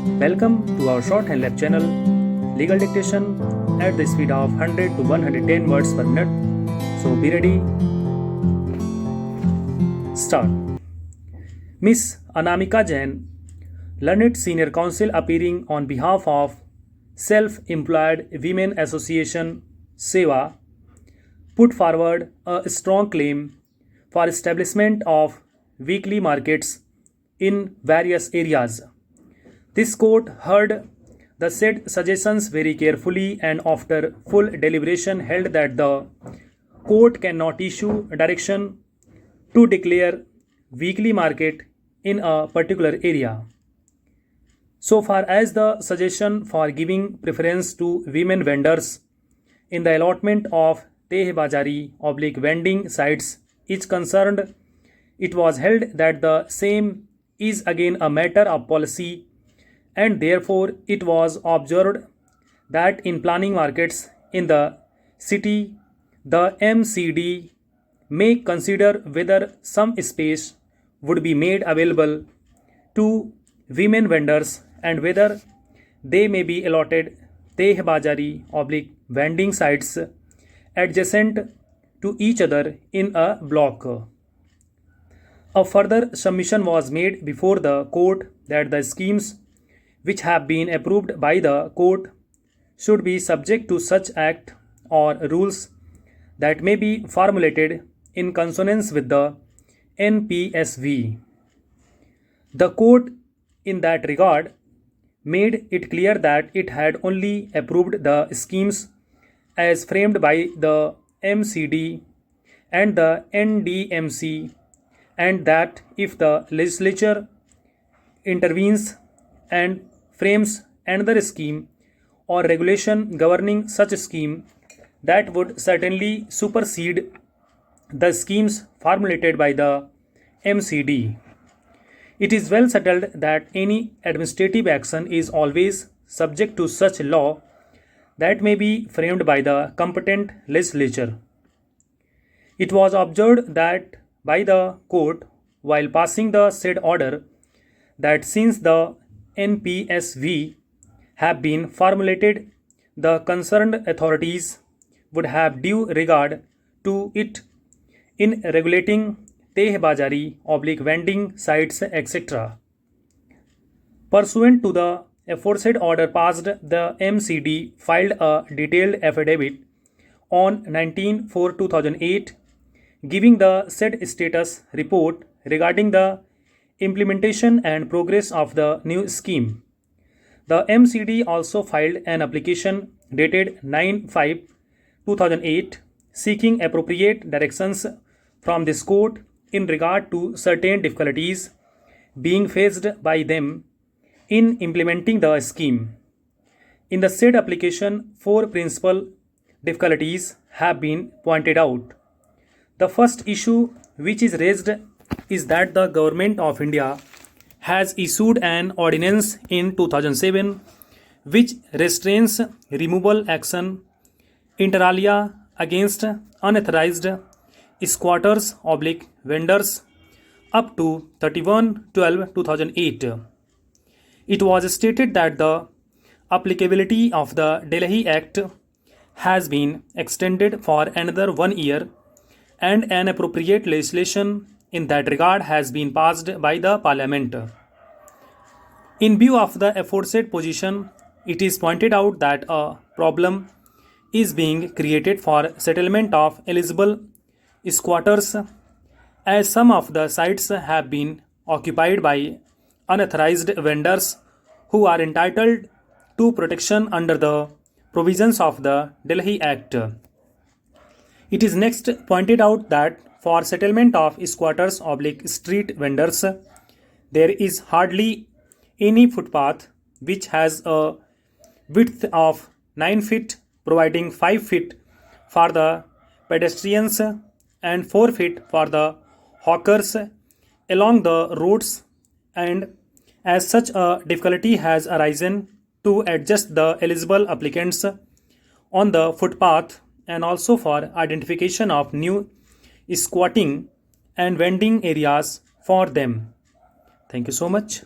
Welcome to our shorthand lab channel, Legal Dictation at the speed of 100 to 110 words per minute. So be ready. Start. Miss Anamika Jain, learned senior counsel appearing on behalf of Self-Employed Women Association SEWA, put forward a strong claim for establishment of weekly markets in various areas. This court heard the said suggestions very carefully and after full deliberation held that the court cannot issue a direction to declare weekly market in a particular area. So far as the suggestion for giving preference to women vendors in the allotment of Teh Bajari vending sites is concerned, it was held that the same is again a matter of policy, and therefore it was observed that in planning markets in the city, the MCD may consider whether some space would be made available to women vendors and whether they may be allotted Teh Bajari vending sites adjacent to each other in a block. A further submission was made before the court that the schemes which have been approved by the court should be subject to such act or rules that may be formulated in consonance with the NPSV. The court in that regard made it clear that it had only approved the schemes as framed by the MCD and the NDMC, and that if the legislature intervenes and frames another scheme or regulation governing such a scheme, that would certainly supersede the schemes formulated by the MCD. It is well settled that any administrative action is always subject to such law that may be framed by the competent legislature. It was observed that by the court while passing the said order that since the NPSV have been formulated, the concerned authorities would have due regard to it in regulating Teh Bajari vending sites, etc. Pursuant to the aforesaid order passed, the MCD filed a detailed affidavit on 19/4/2008 giving the said status report regarding the implementation and progress of the new scheme. The MCD also filed an application dated 9/5/2008 seeking appropriate directions from this court in regard to certain difficulties being faced by them in implementing the scheme. In the said application, 4 principal difficulties have been pointed out. The first issue which is raised is that the Government of India has issued an ordinance in 2007 which restrains removal action inter alia against unauthorized squatters vendors up to 31/12/2008. It was stated that the applicability of the Delhi Act has been extended for another 1 year and an appropriate legislation in that regard has been passed by the Parliament. In view of the aforesaid position, it is pointed out that a problem is being created for settlement of eligible squatters, as some of the sites have been occupied by unauthorized vendors who are entitled to protection under the provisions of the Delhi Act. It is next pointed out that for settlement of squatters street vendors, there is hardly any footpath which has a width of 9 feet, providing 5 feet for the pedestrians and 4 feet for the hawkers along the roads, and as such a difficulty has arisen to adjust the eligible applicants on the footpath and also for identification of new squatting and vending areas for them. Thank you so much.